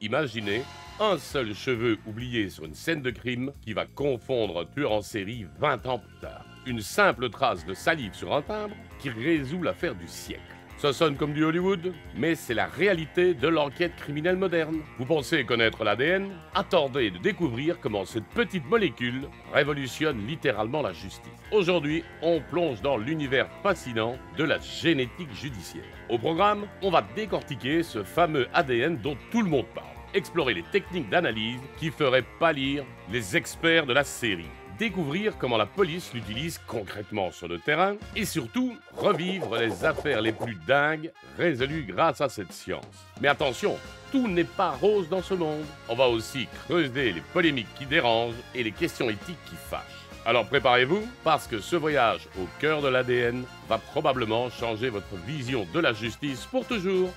Imaginez un seul cheveu oublié sur une scène de crime qui va confondre un tueur en série 20 ans plus tard. Une simple trace de salive sur un timbre qui résout l'affaire du siècle. Ça sonne comme du Hollywood, mais c'est la réalité de l'enquête criminelle moderne. Vous pensez connaître l'ADN? Attendez de découvrir comment cette petite molécule révolutionne littéralement la justice. Aujourd'hui, on plonge dans l'univers fascinant de la génétique judiciaire. Au programme, on va décortiquer ce fameux ADN dont tout le monde parle. Explorer les techniques d'analyse qui feraient pâlir les experts de la série. Découvrir comment la police l'utilise concrètement sur le terrain et surtout revivre les affaires les plus dingues résolues grâce à cette science. Mais attention, tout n'est pas rose dans ce monde. On va aussi creuser les polémiques qui dérangent et les questions éthiques qui fâchent. Alors préparez-vous, parce que ce voyage au cœur de l'ADN va probablement changer votre vision de la justice pour toujours.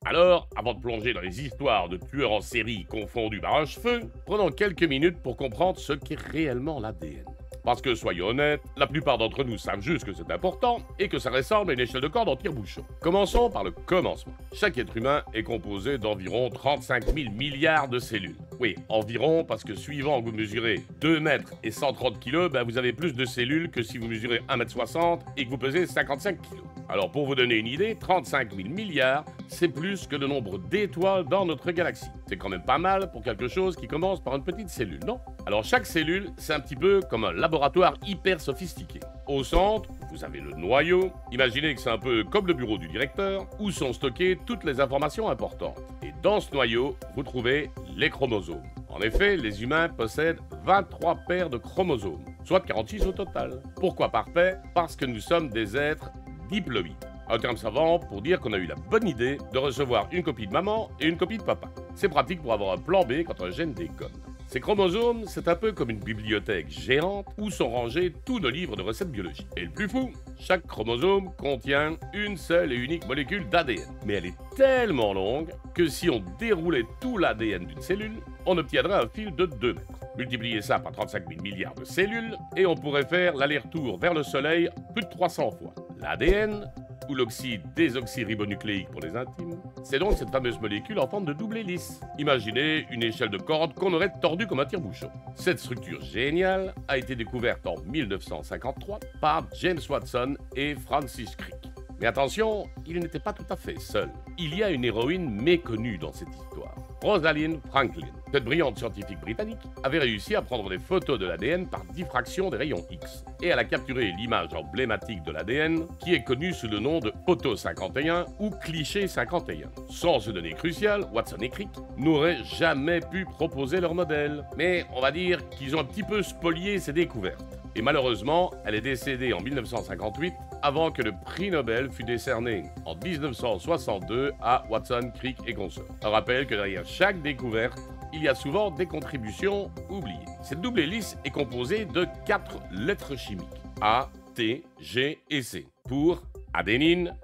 Alors, avant de plonger dans les histoires de tueurs en série confondus par un cheveu, prenons quelques minutes pour comprendre ce qu'est réellement l'ADN. Parce que, soyons honnêtes, la plupart d'entre nous savent juste que c'est important et que ça ressemble à une échelle de corde en tire-bouchon. Commençons par le commencement. Chaque être humain est composé d'environ 35 000 milliards de cellules. Oui, environ, parce que suivant que vous mesurez 2 mètres et 130 kilos, vous avez plus de cellules que si vous mesurez 1,60 m et que vous pesez 55 kilos. Alors pour vous donner une idée, 35 000 milliards, c'est plus que le nombre d'étoiles dans notre galaxie. C'est quand même pas mal pour quelque chose qui commence par une petite cellule, non? Alors chaque cellule, c'est un petit peu comme un laboratoire hyper sophistiqué. Au centre, vous avez le noyau. Imaginez que c'est un peu comme le bureau du directeur, où sont stockées toutes les informations importantes. Et dans ce noyau, vous trouvez les chromosomes. En effet, les humains possèdent 23 paires de chromosomes, soit 46 au total. Pourquoi par paire? Parce que nous sommes des êtres diploïdes. Un terme savant pour dire qu'on a eu la bonne idée de recevoir une copie de maman et une copie de papa. C'est pratique pour avoir un plan B quand un gène déconne. Ces chromosomes, c'est un peu comme une bibliothèque géante où sont rangés tous nos livres de recettes biologiques. Et le plus fou, chaque chromosome contient une seule et unique molécule d'ADN. Mais elle est tellement longue que si on déroulait tout l'ADN d'une cellule, on obtiendrait un fil de 2 mètres. Multipliez ça par 35 000 milliards de cellules et on pourrait faire l'aller-retour vers le Soleil plus de 300 fois. L'ADN, ou l'oxyde désoxyribonucléique pour les intimes, c'est donc cette fameuse molécule en forme de double hélice. Imaginez une échelle de corde qu'on aurait tordue comme un tire-bouchon. Cette structure géniale a été découverte en 1953 par James Watson et Francis Crick. Mais attention, il n'était pas tout à fait seul. Il y a une héroïne méconnue dans cette histoire. Rosalind Franklin. Cette brillante scientifique britannique avait réussi à prendre des photos de l'ADN par diffraction des rayons X. Et elle a capturé l'image emblématique de l'ADN, qui est connue sous le nom de photo 51 ou cliché 51. Sans ce donné crucial, Watson et Crick n'auraient jamais pu proposer leur modèle. Mais on va dire qu'ils ont un petit peu spolié ces découvertes. Et malheureusement, elle est décédée en 1958 avant que le prix Nobel fût décerné en 1962 à Watson, Crick et consorts. On rappelle que derrière chaque découverte, il y a souvent des contributions oubliées. Cette double hélice est composée de 4 lettres chimiques, A, T, G et C, pour adénine,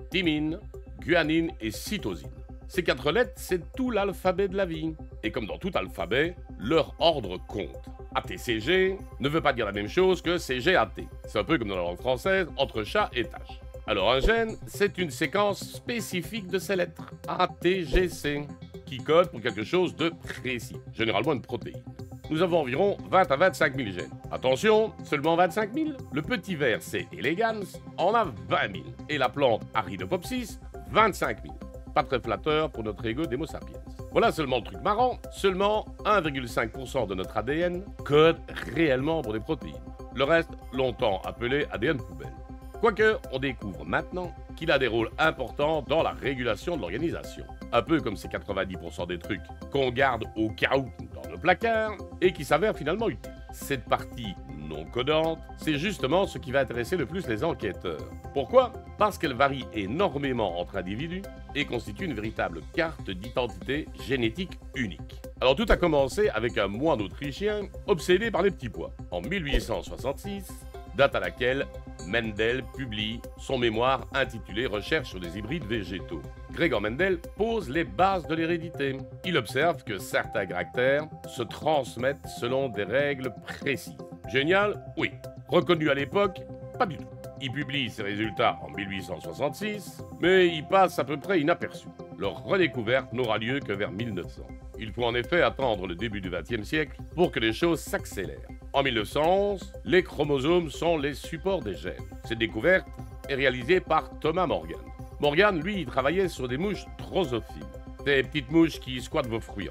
thymine, guanine et cytosine. Ces 4 lettres, c'est tout l'alphabet de la vie. Et comme dans tout alphabet, leur ordre compte. ATCG ne veut pas dire la même chose que CGAT. C'est un peu comme dans la langue française, entre chat et tâche. Alors un gène, c'est une séquence spécifique de ces lettres, ATGC, qui code pour quelque chose de précis, généralement une protéine. Nous avons environ 20 à 25 000 gènes. Attention, seulement 25 000. Le petit ver C. elegans en a 20 000. Et la plante Arrhidopopsis, 25 000. Pas très flatteur pour notre ego d'Homo sapiens. Voilà seulement le truc marrant, seulement 1,5% de notre ADN code réellement pour des protéines. Le reste, longtemps appelé ADN poubelle. Quoique, on découvre maintenant qu'il a des rôles importants dans la régulation de l'organisation. Un peu comme ces 90% des trucs qu'on garde au cas où dans le placard et qui s'avèrent finalement utiles. Cette partie non codante, c'est justement ce qui va intéresser le plus les enquêteurs. Pourquoi? Parce qu'elle varie énormément entre individus et constitue une véritable carte d'identité génétique unique. Alors tout a commencé avec un moine autrichien obsédé par les petits pois. En 1866, date à laquelle Mendel publie son mémoire intitulé « Recherche sur des hybrides végétaux ». Gregor Mendel pose les bases de l'hérédité. Il observe que certains caractères se transmettent selon des règles précises. Génial? Oui. Reconnu à l'époque? Pas du tout. Il publie ses résultats en 1866, mais il passe à peu près inaperçu. leur redécouverte n'aura lieu que vers 1900. Il faut en effet attendre le début du XXe siècle pour que les choses s'accélèrent. En 1911, les chromosomes sont les supports des gènes. Cette découverte est réalisée par Thomas Morgan. Morgan, lui, il travaillait sur des mouches drosophiles, des petites mouches qui squattent vos fruits.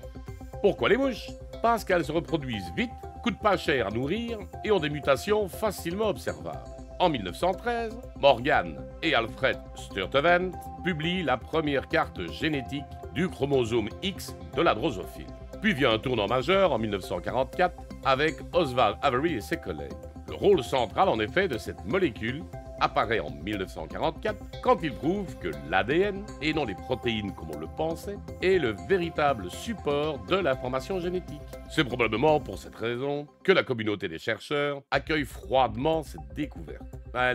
Pourquoi les mouches? Parce qu'elles se reproduisent vite, coûtent pas cher à nourrir et ont des mutations facilement observables. En 1913, Morgan et Alfred Sturtevant publient la première carte génétique du chromosome X de la drosophile. Puis vient un tournant majeur en 1944 avec Oswald Avery et ses collègues. Le rôle central en effet de cette molécule apparaît en 1944 quand il prouve que l'ADN, et non les protéines comme on le pensait, est le véritable support de l'information génétique. C'est probablement pour cette raison que la communauté des chercheurs accueille froidement cette découverte.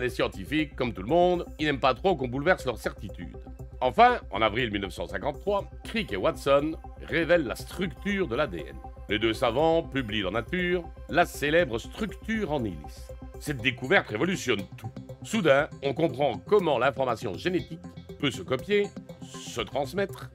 Les scientifiques, comme tout le monde, ils n'aiment pas trop qu'on bouleverse leurs certitudes. Enfin, en avril 1953, Crick et Watson révèlent la structure de l'ADN. Les deux savants publient dans Nature la célèbre structure en hélice. Cette découverte révolutionne tout. Soudain, on comprend comment l'information génétique peut se copier, se transmettre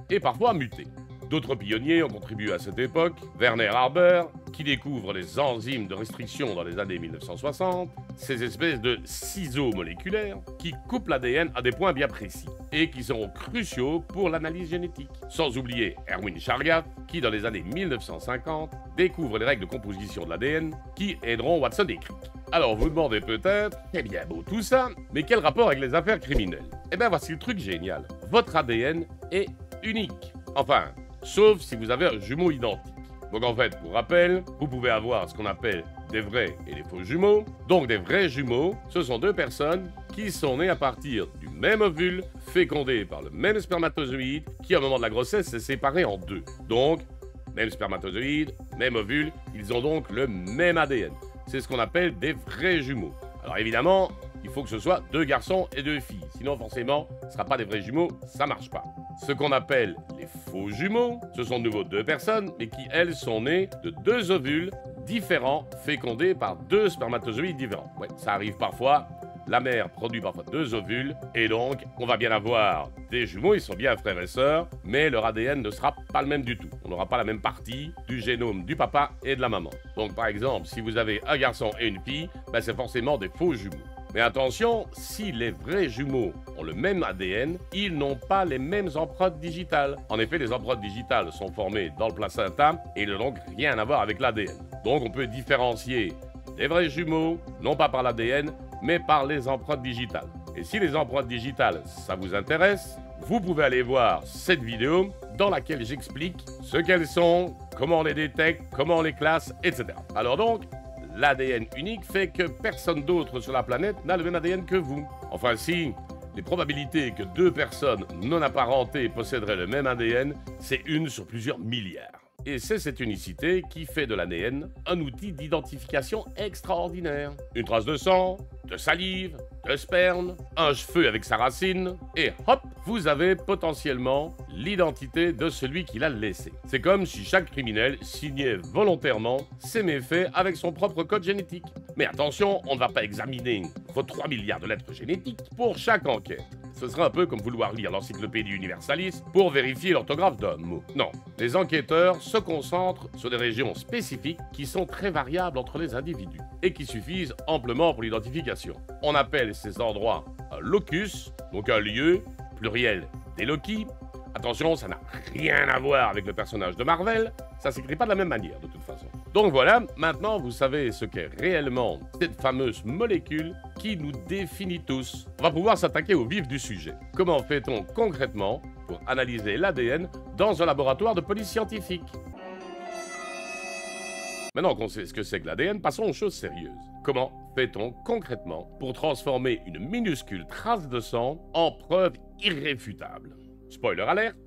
et parfois muter. D'autres pionniers ont contribué à cette époque. Werner Haber, qui découvre les enzymes de restriction dans les années 1960, ces espèces de ciseaux moléculaires qui coupent l'ADN à des points bien précis et qui seront cruciaux pour l'analyse génétique. Sans oublier Erwin Chargaff, qui dans les années 1950 découvre les règles de composition de l'ADN qui aideront Watson et Crick. Alors vous vous demandez peut-être, c'est bien beau tout ça, mais quel rapport avec les affaires criminelles? Eh bien voici le truc génial, votre ADN est unique. Enfin, sauf si vous avez un jumeau identique. Donc en fait, pour rappel, vous pouvez avoir ce qu'on appelle des vrais et des faux jumeaux. Donc des vrais jumeaux, ce sont deux personnes qui sont nées à partir du même ovule, fécondé par le même spermatozoïde, qui au moment de la grossesse s'est séparé en deux. Donc, même spermatozoïde, même ovule, ils ont donc le même ADN. C'est ce qu'on appelle des vrais jumeaux. Alors évidemment, il faut que ce soit deux garçons et deux filles. Sinon, forcément, ce ne sera pas des vrais jumeaux, ça marche pas. Ce qu'on appelle les faux jumeaux, ce sont de nouveau deux personnes, mais qui, elles, sont nées de deux ovules différents, fécondés par deux spermatozoïdes différents. Ouais, ça arrive parfois. La mère produit parfois deux ovules, et donc, on va bien avoir des jumeaux, ils sont bien frères et sœurs, mais leur ADN ne sera pas le même du tout. On n'aura pas la même partie du génome du papa et de la maman. Donc, par exemple, si vous avez un garçon et une fille, ben, c'est forcément des faux jumeaux. Mais attention, si les vrais jumeaux ont le même ADN, ils n'ont pas les mêmes empreintes digitales. En effet, les empreintes digitales sont formées dans le placenta et n'ont donc rien à voir avec l'ADN. Donc on peut différencier les vrais jumeaux, non pas par l'ADN, mais par les empreintes digitales. Et si les empreintes digitales, ça vous intéresse, vous pouvez aller voir cette vidéo dans laquelle j'explique ce qu'elles sont, comment on les détecte, comment on les classe, etc. Alors donc, l'ADN unique fait que personne d'autre sur la planète n'a le même ADN que vous. Enfin si, les probabilités que deux personnes non apparentées posséderaient le même ADN, c'est 1 sur plusieurs milliards. Et c'est cette unicité qui fait de l'ADN un outil d'identification extraordinaire. Une trace de sang, de salive, de sperme, un cheveu avec sa racine, et hop, vous avez potentiellement l'identité de celui qui l'a laissé. C'est comme si chaque criminel signait volontairement ses méfaits avec son propre code génétique. Mais attention, on ne va pas examiner vos 3 milliards de lettres génétiques pour chaque enquête. Ce serait un peu comme vouloir lire l'encyclopédie universaliste pour vérifier l'orthographe d'un mot. Non, les enquêteurs se concentrent sur des régions spécifiques qui sont très variables entre les individus et qui suffisent amplement pour l'identification. On appelle ces endroits un locus, donc un lieu, pluriel des loci. Attention, ça n'a rien à voir avec le personnage de Marvel, ça s'écrit pas de la même manière de toute façon. Donc voilà, maintenant vous savez ce qu'est réellement cette fameuse molécule qui nous définit tous. On va pouvoir s'attaquer au vif du sujet. Comment fait-on concrètement pour analyser l'ADN dans un laboratoire de police scientifique? Maintenant qu'on sait ce que c'est que l'ADN, passons aux choses sérieuses. Comment fait-on concrètement pour transformer une minuscule trace de sang en preuve irréfutable? Spoiler alerte,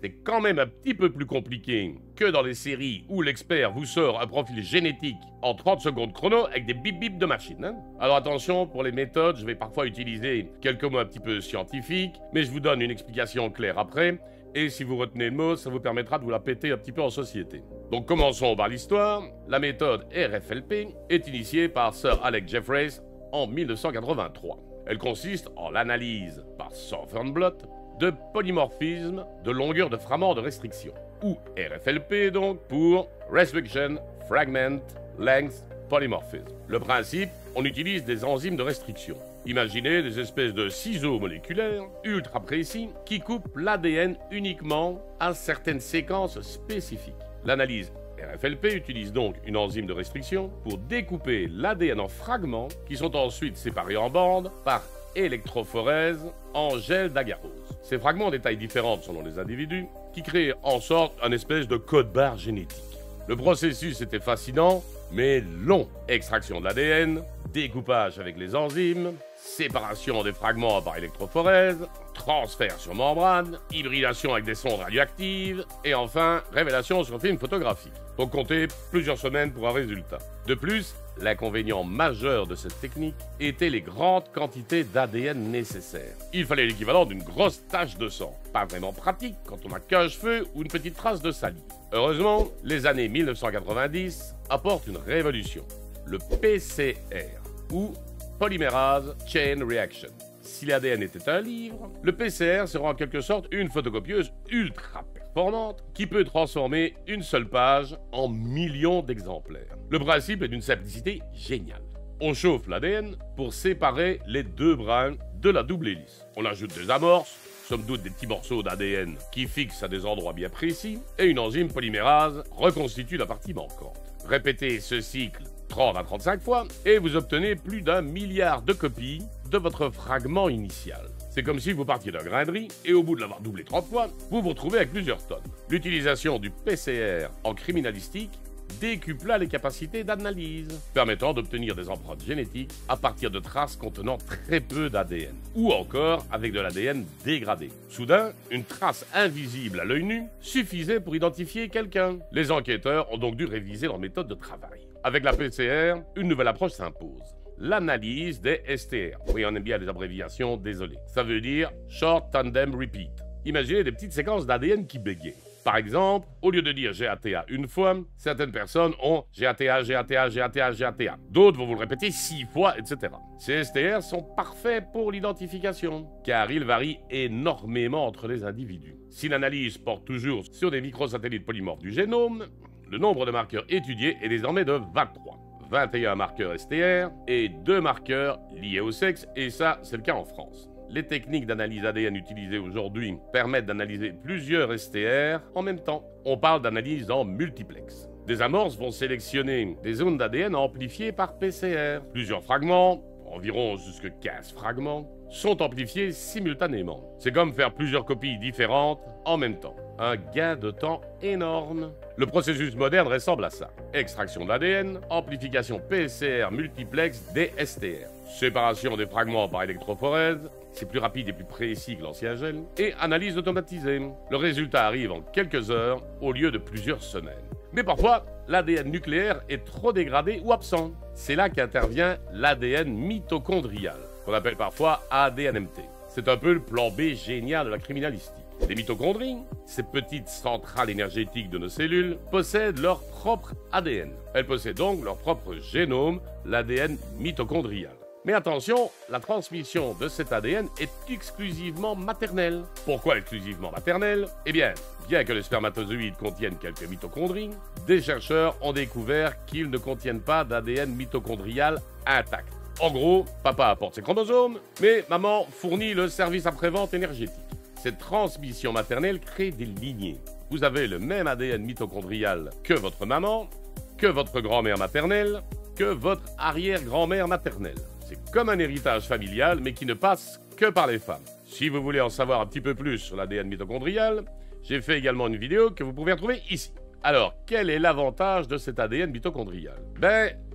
c'est quand même un petit peu plus compliqué que dans les séries où l'expert vous sort un profil génétique en 30 secondes chrono avec des bip-bip de machine. Hein. Alors attention, pour les méthodes, je vais parfois utiliser quelques mots un petit peu scientifiques, mais je vous donne une explication claire après, et si vous retenez le mot, ça vous permettra de vous la péter un petit peu en société. Donc commençons par l'histoire. La méthode RFLP est initiée par Sir Alex Jeffreys en 1983. Elle consiste en l'analyse par Southern Blot de polymorphisme de longueur de fragment de restriction, ou RFLP donc, pour Restriction Fragment Length Polymorphism. Le principe, on utilise des enzymes de restriction. Imaginez des espèces de ciseaux moléculaires ultra précis qui coupent l'ADN uniquement à certaines séquences spécifiques. L'analyse RFLP utilise donc une enzyme de restriction pour découper l'ADN en fragments qui sont ensuite séparés en bandes par électrophorèse en gel d'agarose. Ces fragments ont des tailles différentes selon les individus qui créent en sorte un espèce de code-barre génétique. Le processus était fascinant, mais long. Extraction de l'ADN, découpage avec les enzymes, séparation des fragments par électrophorèse, transfert sur membrane, hybridation avec des sondes radioactives, et enfin, révélation sur film photographique. Faut compter plusieurs semaines pour un résultat. De plus, l'inconvénient majeur de cette technique était les grandes quantités d'ADN nécessaires. Il fallait l'équivalent d'une grosse tache de sang. Pas vraiment pratique quand on n'a qu'un cheveu ou une petite trace de salive. Heureusement, les années 1990 apportent une révolution. Le PCR, ou Polymerase Chain Reaction. Si l'ADN était un livre, le PCR sera en quelque sorte une photocopieuse ultra performante qui peut transformer une seule page en millions d'exemplaires. Le principe est d'une simplicité géniale. On chauffe l'ADN pour séparer les deux brins de la double hélice. On ajoute des amorces, somme toute des petits morceaux d'ADN qui fixent à des endroits bien précis, et une enzyme polymérase reconstitue la partie manquante. Répétez ce cycle 30 à 35 fois, et vous obtenez plus d'1 milliard de copies de votre fragment initial. C'est comme si vous partiez d'un grain de riz, et au bout de l'avoir doublé 30 fois, vous vous retrouvez avec plusieurs tonnes. L'utilisation du PCR en criminalistique décupla les capacités d'analyse, permettant d'obtenir des empreintes génétiques à partir de traces contenant très peu d'ADN, ou encore avec de l'ADN dégradé. Soudain, une trace invisible à l'œil nu suffisait pour identifier quelqu'un. Les enquêteurs ont donc dû réviser leur méthode de travail. Avec la PCR, une nouvelle approche s'impose. L'analyse des STR. Oui, on aime bien les abréviations, désolé. Ça veut dire Short Tandem Repeat. Imaginez des petites séquences d'ADN qui bégayent. Par exemple, au lieu de dire GATA une fois, certaines personnes ont GATA, GATA, GATA, GATA. D'autres vont vous le répéter 6 fois, etc. Ces STR sont parfaits pour l'identification, car ils varient énormément entre les individus. Si l'analyse porte toujours sur des microsatellites polymorphes du génome, le nombre de marqueurs étudiés est désormais de 23. 21 marqueurs STR et 2 marqueurs liés au sexe, et ça, c'est le cas en France. Les techniques d'analyse ADN utilisées aujourd'hui permettent d'analyser plusieurs STR en même temps. On parle d'analyse en multiplex. Des amorces vont sélectionner des zones d'ADN amplifiées par PCR. Plusieurs fragments, environ jusqu'à 15 fragments, sont amplifiés simultanément. C'est comme faire plusieurs copies différentes en même temps. Un gain de temps énorme. Le processus moderne ressemble à ça. Extraction de l'ADN, amplification PCR multiplex des STR, séparation des fragments par électrophorèse, c'est plus rapide et plus précis que l'ancien gel, et analyse automatisée. Le résultat arrive en quelques heures au lieu de plusieurs semaines. Mais parfois, l'ADN nucléaire est trop dégradé ou absent. C'est là qu'intervient l'ADN mitochondrial, qu'on appelle parfois ADNMT. C'est un peu le plan B génial de la criminalistique. Les mitochondries, ces petites centrales énergétiques de nos cellules, possèdent leur propre ADN. Elles possèdent donc leur propre génome, l'ADN mitochondrial. Mais attention, la transmission de cet ADN est exclusivement maternelle. Pourquoi exclusivement maternelle? Eh bien que les spermatozoïdes contiennent quelques mitochondries, des chercheurs ont découvert qu'ils ne contiennent pas d'ADN mitochondrial intact. En gros, papa apporte ses chromosomes, mais maman fournit le service après-vente énergétique. Cette transmission maternelle crée des lignées. Vous avez le même ADN mitochondrial que votre maman, que votre grand-mère maternelle, que votre arrière-grand-mère maternelle. C'est comme un héritage familial, mais qui ne passe que par les femmes. Si vous voulez en savoir un petit peu plus sur l'ADN mitochondrial, j'ai fait également une vidéo que vous pouvez retrouver ici. Alors, quel est l'avantage de cet ADN mitochondrial?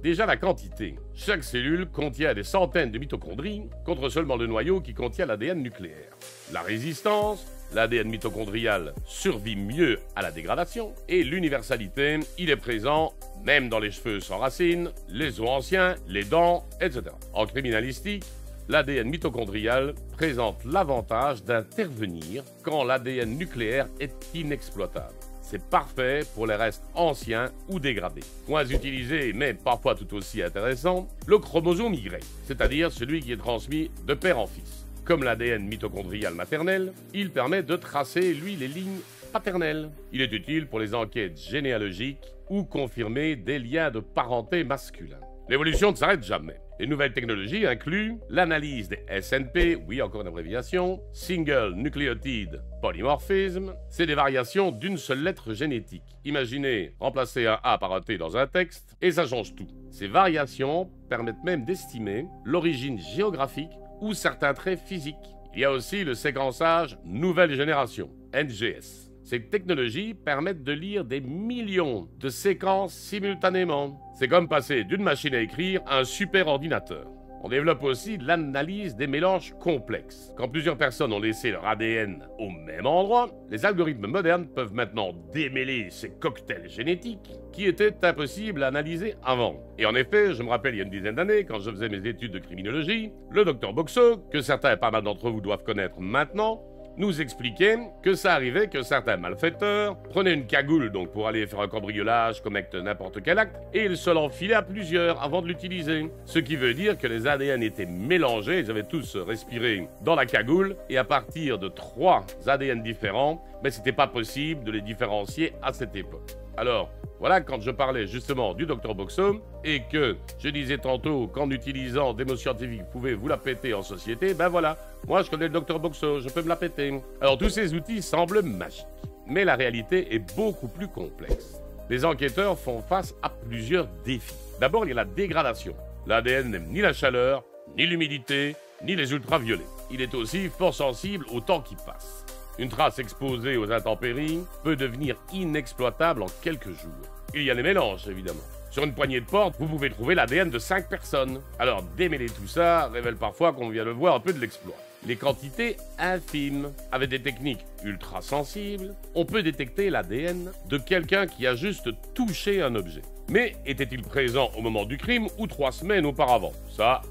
Déjà la quantité. Chaque cellule contient des centaines de mitochondries contre seulement le noyau qui contient l'ADN nucléaire. La résistance, l'ADN mitochondrial survit mieux à la dégradation, et l'universalité, il est présent même dans les cheveux sans racines, les os anciens, les dents, etc. En criminalistique, l'ADN mitochondrial présente l'avantage d'intervenir quand l'ADN nucléaire est inexploitable. C'est parfait pour les restes anciens ou dégradés. Moins utilisé, mais parfois tout aussi intéressant, le chromosome Y, c'est-à-dire celui qui est transmis de père en fils. Comme l'ADN mitochondrial maternel, il permet de tracer, lui, les lignes paternelles. Il est utile pour les enquêtes généalogiques ou confirmer des liens de parenté masculins. L'évolution ne s'arrête jamais. Les nouvelles technologies incluent l'analyse des SNP, oui encore une abréviation, Single Nucleotide Polymorphism, c'est des variations d'une seule lettre génétique. Imaginez remplacer un A par un T dans un texte et ça change tout. Ces variations permettent même d'estimer l'origine géographique ou certains traits physiques. Il y a aussi le séquençage nouvelle génération, NGS. Ces technologies permettent de lire des millions de séquences simultanément. C'est comme passer d'une machine à écrire à un super ordinateur. On développe aussi l'analyse des mélanges complexes. Quand plusieurs personnes ont laissé leur ADN au même endroit, les algorithmes modernes peuvent maintenant démêler ces cocktails génétiques qui étaient impossibles à analyser avant. Et en effet, je me rappelle il y a une dizaine d'années, quand je faisais mes études de criminologie, le docteur Boxo, que certains et pas mal d'entre vous doivent connaître maintenant, nous expliquait que ça arrivait que certains malfaiteurs prenaient une cagoule donc pour aller faire un cambriolage, commettre n'importe quel acte, et ils se l'enfilaient à plusieurs avant de l'utiliser. Ce qui veut dire que les ADN étaient mélangés, ils avaient tous respiré dans la cagoule, et à partir de 3 ADN différents, mais c'était pas possible de les différencier à cette époque. Alors, voilà, quand je parlais justement du Dr Boxo et que je disais tantôt qu'en utilisant des mots scientifiques, vous pouvez vous la péter en société, ben voilà, moi je connais le Dr Boxo, je peux me la péter. Alors tous ces outils semblent magiques, mais la réalité est beaucoup plus complexe. Les enquêteurs font face à plusieurs défis. D'abord, il y a la dégradation. L'ADN n'aime ni la chaleur, ni l'humidité, ni les ultraviolets. Il est aussi fort sensible au temps qui passe. Une trace exposée aux intempéries peut devenir inexploitable en quelques jours. Il y a les mélanges, évidemment. Sur une poignée de porte, vous pouvez trouver l'ADN de 5 personnes. Alors, démêler tout ça révèle parfois qu'on vient de voir un peu de l'exploit. Les quantités infimes. Avec des techniques ultra sensibles, on peut détecter l'ADN de quelqu'un qui a juste touché un objet. Mais était-il présent au moment du crime ou 3 semaines auparavant? Ça,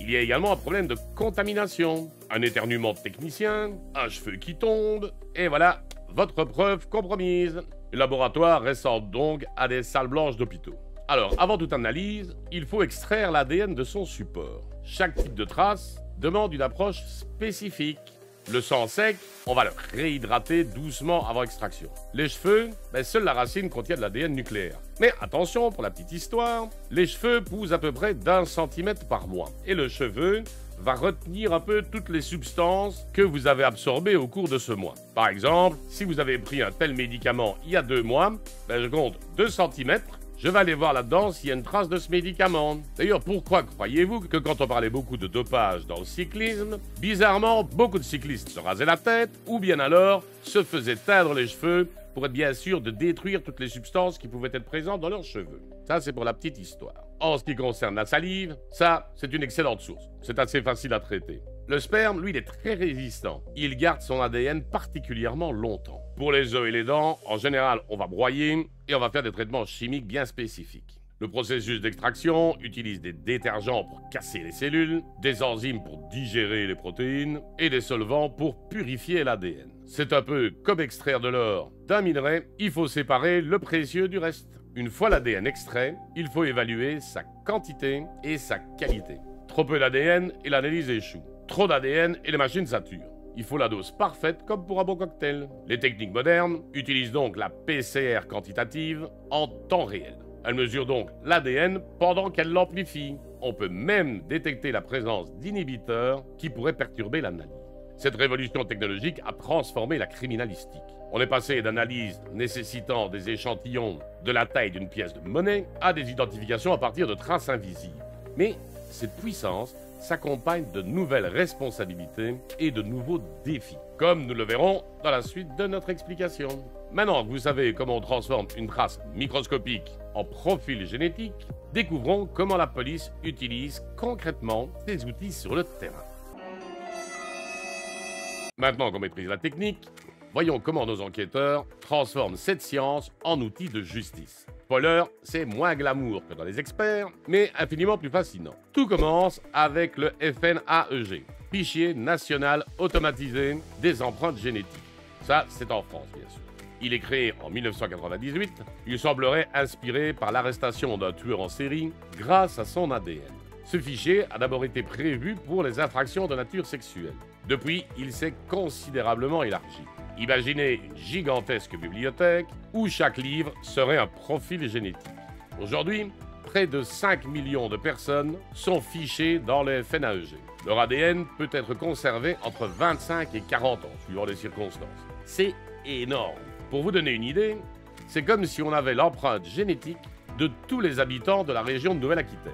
il y a également un problème de contamination. Un éternuement de technicien, un cheveu qui tombe, et voilà, votre preuve compromise. Le laboratoire ressemble donc à des salles blanches d'hôpitaux. Alors, avant toute analyse, il faut extraire l'ADN de son support. Chaque type de trace demande une approche spécifique. Le sang sec, on va le réhydrater doucement avant extraction. Les cheveux, seule la racine contient de l'ADN nucléaire. Mais attention, pour la petite histoire, les cheveux poussent à peu près d'1 centimètre par mois. Et le cheveu va retenir un peu toutes les substances que vous avez absorbées au cours de ce mois. Par exemple, si vous avez pris un tel médicament il y a 2 mois, je compte 2 centimètres. Je vais aller voir là-dedans s'il y a une trace de ce médicament. D'ailleurs, pourquoi croyez-vous que quand on parlait beaucoup de dopage dans le cyclisme, bizarrement, beaucoup de cyclistes se rasaient la tête ou bien alors se faisaient teindre les cheveux pour être bien sûr de détruire toutes les substances qui pouvaient être présentes dans leurs cheveux. Ça, c'est pour la petite histoire. En ce qui concerne la salive, ça, c'est une excellente source. C'est assez facile à traiter. Le sperme, lui, il est très résistant. Il garde son ADN particulièrement longtemps. Pour les os et les dents, en général, on va broyer et on va faire des traitements chimiques bien spécifiques. Le processus d'extraction utilise des détergents pour casser les cellules, des enzymes pour digérer les protéines et des solvants pour purifier l'ADN. C'est un peu comme extraire de l'or d'un minerai, il faut séparer le précieux du reste. Une fois l'ADN extrait, il faut évaluer sa quantité et sa qualité. Trop peu d'ADN et l'analyse échoue. Trop d'ADN et les machines saturent. Il faut la dose parfaite comme pour un bon cocktail. Les techniques modernes utilisent donc la PCR quantitative en temps réel. Elle mesure donc l'ADN pendant qu'elle l'amplifie. On peut même détecter la présence d'inhibiteurs qui pourraient perturber l'analyse. Cette révolution technologique a transformé la criminalistique. On est passé d'analyses nécessitant des échantillons de la taille d'une pièce de monnaie à des identifications à partir de traces invisibles. Mais cette puissance s'accompagne de nouvelles responsabilités et de nouveaux défis, comme nous le verrons dans la suite de notre explication. Maintenant que vous savez comment on transforme une trace microscopique en profil génétique, découvrons comment la police utilise concrètement ces outils sur le terrain. Maintenant qu'on maîtrise la technique, voyons comment nos enquêteurs transforment cette science en outil de justice. Spoiler, c'est moins glamour que dans les experts, mais infiniment plus fascinant. Tout commence avec le FNAEG, Fichier National Automatisé des Empreintes Génétiques. Ça, c'est en France, bien sûr. Il est créé en 1998. Il semblerait inspiré par l'arrestation d'un tueur en série grâce à son ADN. Ce fichier a d'abord été prévu pour les infractions de nature sexuelle. Depuis, il s'est considérablement élargi. Imaginez une gigantesque bibliothèque où chaque livre serait un profil génétique. Aujourd'hui, près de 5 millions de personnes sont fichées dans le FNAEG. Leur ADN peut être conservé entre 25 et 40 ans, suivant les circonstances. C'est énorme. Pour vous donner une idée, c'est comme si on avait l'empreinte génétique de tous les habitants de la région de Nouvelle-Aquitaine.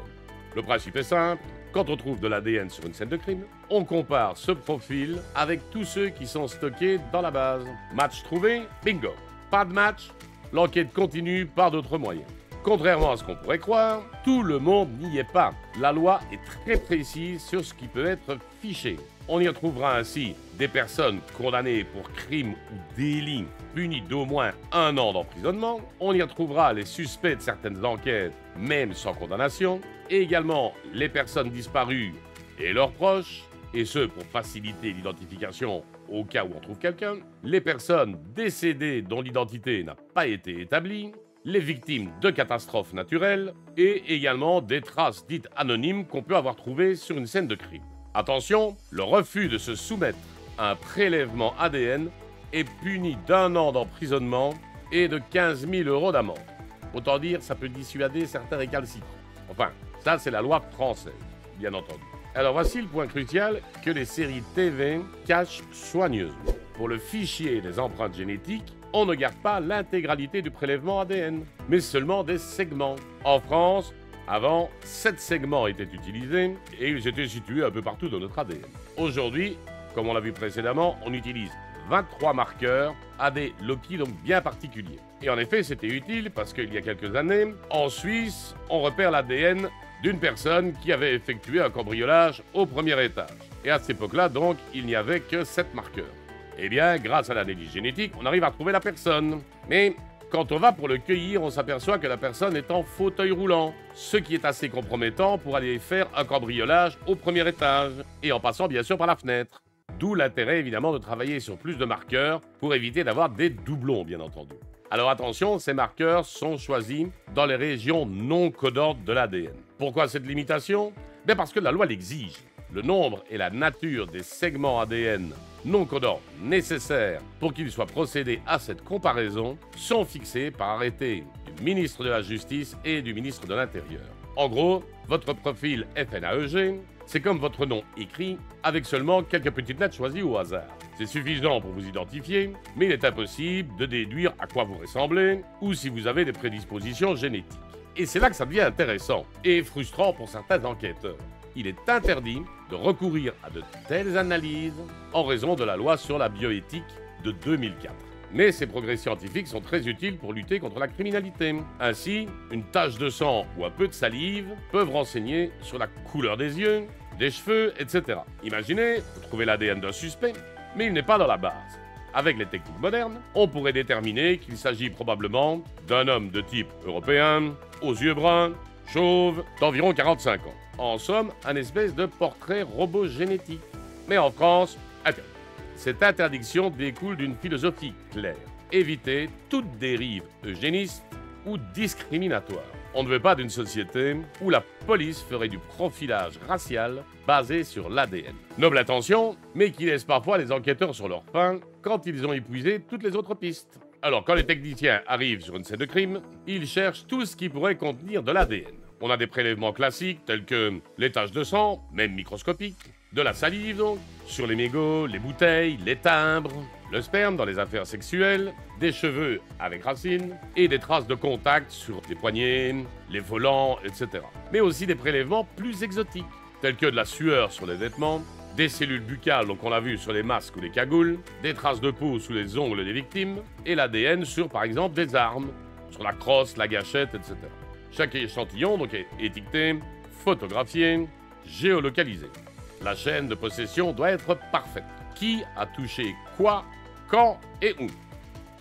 Le principe est simple, quand on trouve de l'ADN sur une scène de crime, on compare ce profil avec tous ceux qui sont stockés dans la base. Match trouvé, bingo. Pas de match, l'enquête continue par d'autres moyens. Contrairement à ce qu'on pourrait croire, tout le monde n'y est pas. La loi est très précise sur ce qui peut être fiché. On y retrouvera ainsi des personnes condamnées pour crimes ou délits punis d'au moins 1 an d'emprisonnement. On y retrouvera les suspects de certaines enquêtes, même sans condamnation. Et également les personnes disparues et leurs proches, et ce pour faciliter l'identification au cas où on trouve quelqu'un. Les personnes décédées dont l'identité n'a pas été établie. Les victimes de catastrophes naturelles et également des traces dites anonymes qu'on peut avoir trouvées sur une scène de crime. Attention, le refus de se soumettre à un prélèvement ADN est puni d'1 an d'emprisonnement et de 15 000 € d'amende. Autant dire, ça peut dissuader certains récalcitrants. Enfin, ça c'est la loi française, bien entendu. Alors voici le point crucial que les séries TV cachent soigneusement. Pour le fichier des empreintes génétiques, on ne garde pas l'intégralité du prélèvement ADN, mais seulement des segments. En France, avant, 7 segments étaient utilisés et ils étaient situés un peu partout dans notre ADN. Aujourd'hui, comme on l'a vu précédemment, on utilise 23 marqueurs à des loci donc bien particuliers. Et en effet, c'était utile parce qu'il y a quelques années, en Suisse, on repère l'ADN d'une personne qui avait effectué un cambriolage au premier étage. Et à cette époque-là, donc, il n'y avait que 7 marqueurs. Eh bien, grâce à l'analyse génétique, on arrive à trouver la personne. Mais quand on va pour le cueillir, on s'aperçoit que la personne est en fauteuil roulant, ce qui est assez compromettant pour aller faire un cambriolage au premier étage, et en passant bien sûr par la fenêtre. D'où l'intérêt évidemment de travailler sur plus de marqueurs pour éviter d'avoir des doublons, bien entendu. Alors attention, ces marqueurs sont choisis dans les régions non codantes de l'ADN. Pourquoi cette limitation? Bien parce que la loi l'exige. Le nombre et la nature des segments ADN non codants nécessaires pour qu'il soit procédé à cette comparaison sont fixés par arrêté du ministre de la Justice et du ministre de l'Intérieur. En gros, votre profil FNAEG, c'est comme votre nom écrit avec seulement quelques petites lettres choisies au hasard. C'est suffisant pour vous identifier, mais il est impossible de déduire à quoi vous ressemblez ou si vous avez des prédispositions génétiques. Et c'est là que ça devient intéressant et frustrant pour certains enquêteurs. Il est interdit de recourir à de telles analyses en raison de la loi sur la bioéthique de 2004. Mais ces progrès scientifiques sont très utiles pour lutter contre la criminalité. Ainsi, une tache de sang ou un peu de salive peuvent renseigner sur la couleur des yeux, des cheveux, etc. Imaginez, vous trouvez l'ADN d'un suspect, mais il n'est pas dans la base. Avec les techniques modernes, on pourrait déterminer qu'il s'agit probablement d'un homme de type européen, aux yeux bruns, chauve, d'environ 45 ans. En somme, un espèce de portrait robot génétique. Mais en France, interdit. Cette interdiction découle d'une philosophie claire. Éviter toute dérive eugéniste ou discriminatoire. On ne veut pas d'une société où la police ferait du profilage racial basé sur l'ADN. Noble intention, mais qui laisse parfois les enquêteurs sur leur faim quand ils ont épuisé toutes les autres pistes. Alors quand les techniciens arrivent sur une scène de crime, ils cherchent tout ce qui pourrait contenir de l'ADN. On a des prélèvements classiques tels que les taches de sang, même microscopiques, de la salive donc, sur les mégots, les bouteilles, les timbres, le sperme dans les affaires sexuelles, des cheveux avec racines et des traces de contact sur les poignets, les volants, etc. Mais aussi des prélèvements plus exotiques, tels que de la sueur sur les vêtements, des cellules buccales, donc on l'a vu sur les masques ou les cagoules, des traces de peau sous les ongles des victimes, et l'ADN sur par exemple des armes, sur la crosse, la gâchette, etc. Chaque échantillon donc est étiqueté, photographié, géolocalisé. La chaîne de possession doit être parfaite. Qui a touché quoi, quand et où?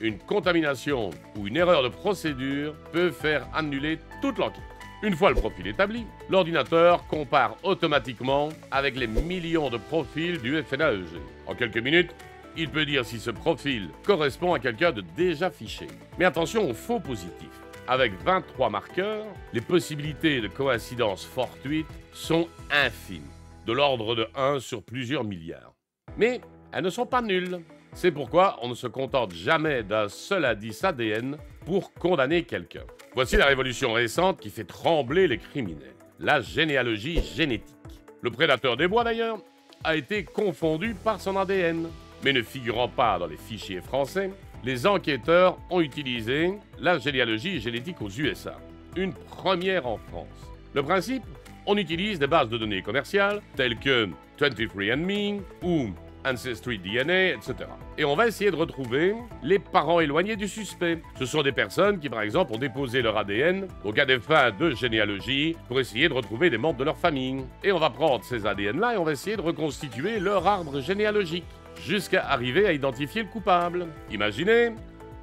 Une contamination ou une erreur de procédure peut faire annuler toute l'enquête. Une fois le profil établi, l'ordinateur compare automatiquement avec les millions de profils du FNAEG. En quelques minutes, il peut dire si ce profil correspond à quelqu'un de déjà fiché. Mais attention aux faux positifs. Avec 23 marqueurs, les possibilités de coïncidence fortuite sont infimes, de l'ordre de 1 sur plusieurs milliards. Mais elles ne sont pas nulles. C'est pourquoi on ne se contente jamais d'un seul indice ADN pour condamner quelqu'un. Voici la révolution récente qui fait trembler les criminels. La généalogie génétique. Le prédateur des bois, d'ailleurs, a été confondu par son ADN. Mais ne figurant pas dans les fichiers français, les enquêteurs ont utilisé la généalogie génétique aux USA. Une première en France. Le principe, on utilise des bases de données commerciales telles que 23andMe ou Ancestry DNA, etc. Et on va essayer de retrouver les parents éloignés du suspect. Ce sont des personnes qui, par exemple, ont déposé leur ADN, donc à des fins de généalogie, pour essayer de retrouver des membres de leur famille. Et on va prendre ces ADN-là et on va essayer de reconstituer leur arbre généalogique, jusqu'à arriver à identifier le coupable. Imaginez,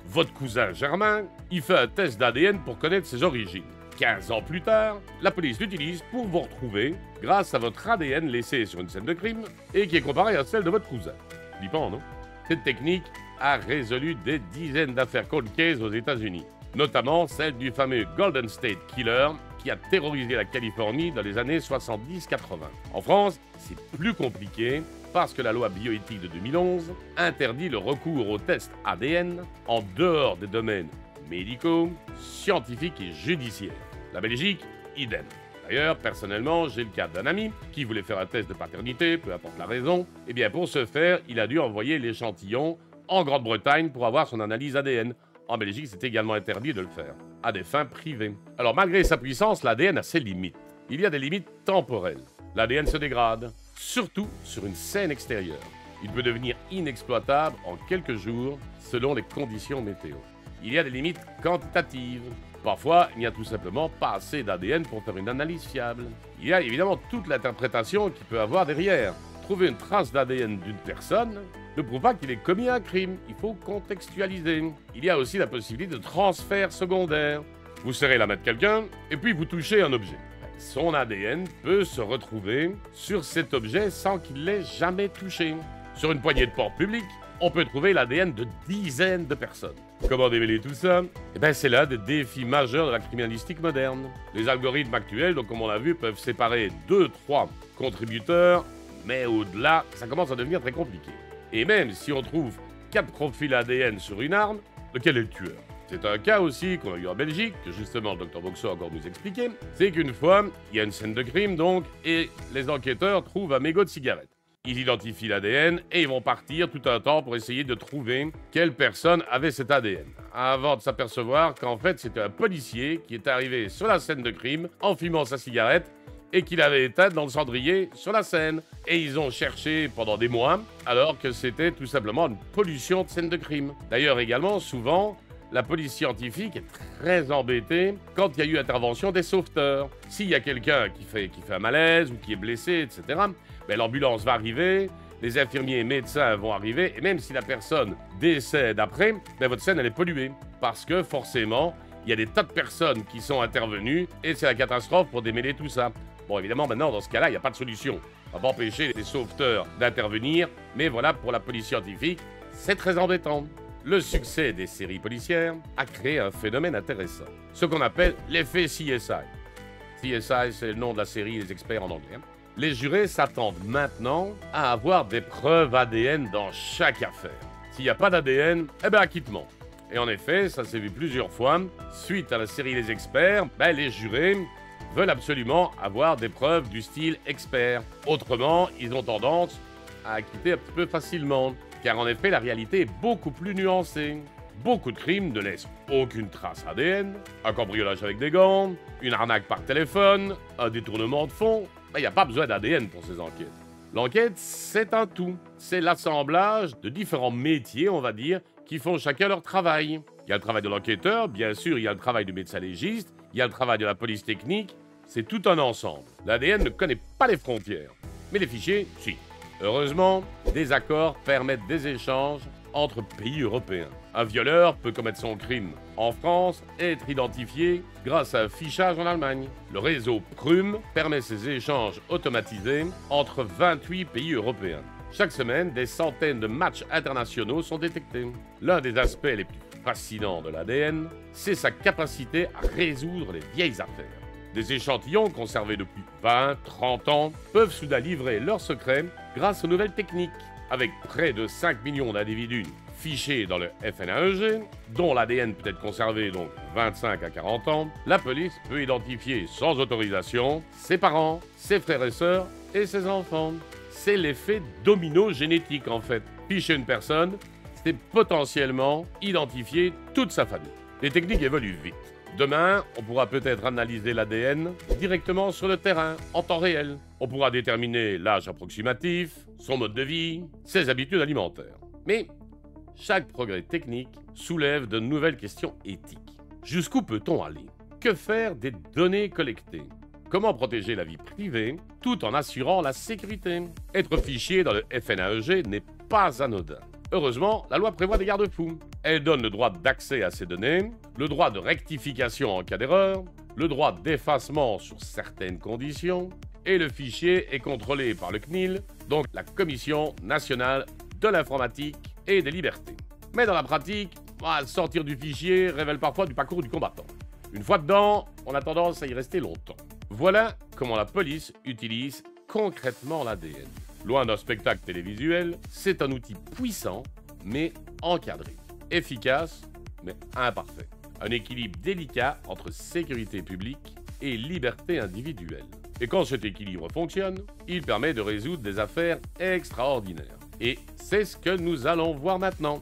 votre cousin Germain, il fait un test d'ADN pour connaître ses origines. 15 ans plus tard, la police l'utilise pour vous retrouver grâce à votre ADN laissé sur une scène de crime et qui est comparé à celle de votre cousin. Flippant, non? Cette technique a résolu des dizaines d'affaires cold case aux États-Unis, notamment celle du fameux Golden State Killer qui a terrorisé la Californie dans les années 70-80. En France, c'est plus compliqué parce que la loi bioéthique de 2011 interdit le recours aux tests ADN en dehors des domaines médicaux, scientifiques et judiciaires. La Belgique, idem. D'ailleurs, personnellement, j'ai le cas d'un ami qui voulait faire un test de paternité, peu importe la raison. Eh bien, pour ce faire, il a dû envoyer l'échantillon en Grande-Bretagne pour avoir son analyse ADN. En Belgique, c'est également interdit de le faire, à des fins privées. Alors, malgré sa puissance, l'ADN a ses limites. Il y a des limites temporelles. L'ADN se dégrade, surtout sur une scène extérieure. Il peut devenir inexploitable en quelques jours selon les conditions météo. Il y a des limites quantitatives. Parfois, il n'y a tout simplement pas assez d'ADN pour faire une analyse fiable. Il y a évidemment toute l'interprétation qu'il peut avoir derrière. Trouver une trace d'ADN d'une personne ne prouve pas qu'il ait commis un crime. Il faut contextualiser. Il y a aussi la possibilité de transfert secondaire. Vous serrez la main de quelqu'un et puis vous touchez un objet. Son ADN peut se retrouver sur cet objet sans qu'il l'ait jamais touché. Sur une poignée de porte publique, on peut trouver l'ADN de dizaines de personnes. Comment démêler tout ça? Eh bien, c'est l'un des défis majeurs de la criminalistique moderne. Les algorithmes actuels, donc comme on l'a vu, peuvent séparer 2-3 contributeurs, mais au-delà, ça commence à devenir très compliqué. Et même si on trouve 4 profils ADN sur une arme, lequel est le tueur? C'est un cas aussi qu'on a eu en Belgique, que justement le Dr Boxer a encore nous expliqué. C'est qu'une fois, il y a une scène de crime donc, et les enquêteurs trouvent un mégot de cigarette. Ils identifient l'ADN et ils vont partir tout un temps pour essayer de trouver quelle personne avait cet ADN. Avant de s'apercevoir qu'en fait c'était un policier qui est arrivé sur la scène de crime en fumant sa cigarette et qu'il avait éteinte dans le cendrier sur la scène. Et ils ont cherché pendant des mois alors que c'était tout simplement une pollution de scène de crime. D'ailleurs également, souvent, la police scientifique est très embêtée quand il y a eu intervention des sauveteurs. S'il y a quelqu'un qui fait un malaise ou qui est blessé, etc., ben, l'ambulance va arriver, les infirmiers et médecins vont arriver, et même si la personne décède après, ben, votre scène elle est polluée. Parce que forcément, il y a des tas de personnes qui sont intervenues, et c'est la catastrophe pour démêler tout ça. Bon, évidemment, maintenant, dans ce cas-là, il n'y a pas de solution. On va pas empêcher les sauveteurs d'intervenir, mais voilà, pour la police scientifique, c'est très embêtant. Le succès des séries policières a créé un phénomène intéressant, ce qu'on appelle l'effet CSI. CSI, c'est le nom de la série Les Experts en anglais. Les jurés s'attendent maintenant à avoir des preuves ADN dans chaque affaire. S'il n'y a pas d'ADN, eh ben acquittement. Et en effet, ça s'est vu plusieurs fois. Suite à la série Les Experts, ben, les jurés veulent absolument avoir des preuves du style expert. Autrement, ils ont tendance à acquitter un petit peu facilement. Car en effet, la réalité est beaucoup plus nuancée. Beaucoup de crimes ne laissent aucune trace ADN, un cambriolage avec des gants, une arnaque par téléphone, un détournement de fonds. Il n'y a pas besoin d'ADN pour ces enquêtes. L'enquête, c'est un tout. C'est l'assemblage de différents métiers, on va dire, qui font chacun leur travail. Il y a le travail de l'enquêteur, bien sûr, il y a le travail du médecin légiste, il y a le travail de la police technique. C'est tout un ensemble. L'ADN ne connaît pas les frontières. Mais les fichiers, si. Heureusement, des accords permettent des échanges entre pays européens. Un violeur peut commettre son crime en France et être identifié grâce à un fichage en Allemagne. Le réseau PRUM permet ces échanges automatisés entre 28 pays européens. Chaque semaine, des centaines de matchs internationaux sont détectés. L'un des aspects les plus fascinant de l'ADN, c'est sa capacité à résoudre les vieilles affaires. Des échantillons conservés depuis 20, 30 ans peuvent soudain livrer leurs secrets grâce aux nouvelles techniques. Avec près de 5 millions d'individus fichés dans le FNAEG, dont l'ADN peut être conservé donc 25 à 40 ans, la police peut identifier sans autorisation ses parents, ses frères et sœurs et ses enfants. C'est l'effet domino génétique en fait. Ficher une personne, c'est potentiellement identifier toute sa famille. Les techniques évoluent vite. Demain, on pourra peut-être analyser l'ADN directement sur le terrain, en temps réel. On pourra déterminer l'âge approximatif, son mode de vie, ses habitudes alimentaires. Mais chaque progrès technique soulève de nouvelles questions éthiques. Jusqu'où peut-on aller? Que faire des données collectées? Comment protéger la vie privée tout en assurant la sécurité? Être fiché dans le FNAEG n'est pas anodin. Heureusement, la loi prévoit des garde-fous. Elle donne le droit d'accès à ces données, le droit de rectification en cas d'erreur, le droit d'effacement sur certaines conditions, et le fichier est contrôlé par le CNIL, donc la Commission nationale de l'informatique et des libertés. Mais dans la pratique, sortir du fichier révèle parfois du parcours du combattant. Une fois dedans, on a tendance à y rester longtemps. Voilà comment la police utilise concrètement l'ADN. Loin d'un spectacle télévisuel, c'est un outil puissant, mais encadré. Efficace, mais imparfait. Un équilibre délicat entre sécurité publique et liberté individuelle. Et quand cet équilibre fonctionne, il permet de résoudre des affaires extraordinaires. Et c'est ce que nous allons voir maintenant.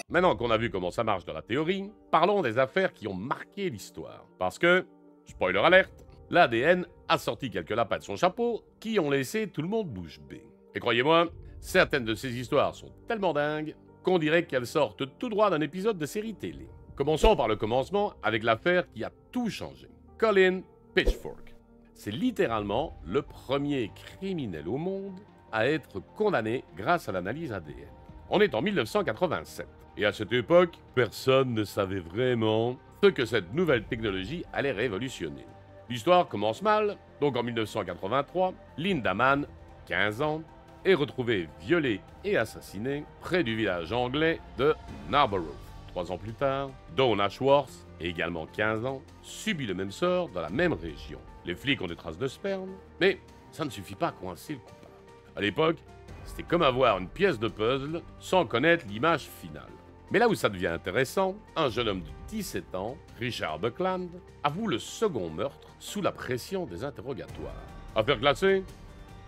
Maintenant qu'on a vu comment ça marche dans la théorie, parlons des affaires qui ont marqué l'histoire. Parce que, spoiler alerte, l'ADN a sorti quelques lapins de son chapeau qui ont laissé tout le monde bouche bée. Et croyez-moi, certaines de ces histoires sont tellement dingues qu'on dirait qu'elles sortent tout droit d'un épisode de série télé. Commençons par le commencement avec l'affaire qui a tout changé. Colin Pitchfork. C'est littéralement le premier criminel au monde à être condamné grâce à l'analyse ADN. On est en 1987, et à cette époque, personne ne savait vraiment ce que cette nouvelle technologie allait révolutionner. L'histoire commence mal, donc en 1983, Linda Mann, 15 ans, est retrouvée violée et assassinée près du village anglais de Narborough. 3 ans plus tard, Dawn Ashworth, également 15 ans, subit le même sort dans la même région. Les flics ont des traces de sperme, mais ça ne suffit pas à coincer le coupable. À l'époque, c'était comme avoir une pièce de puzzle sans connaître l'image finale. Mais là où ça devient intéressant, un jeune homme de 17 ans, Richard Buckland, avoue le second meurtre sous la pression des interrogatoires. Affaire classée?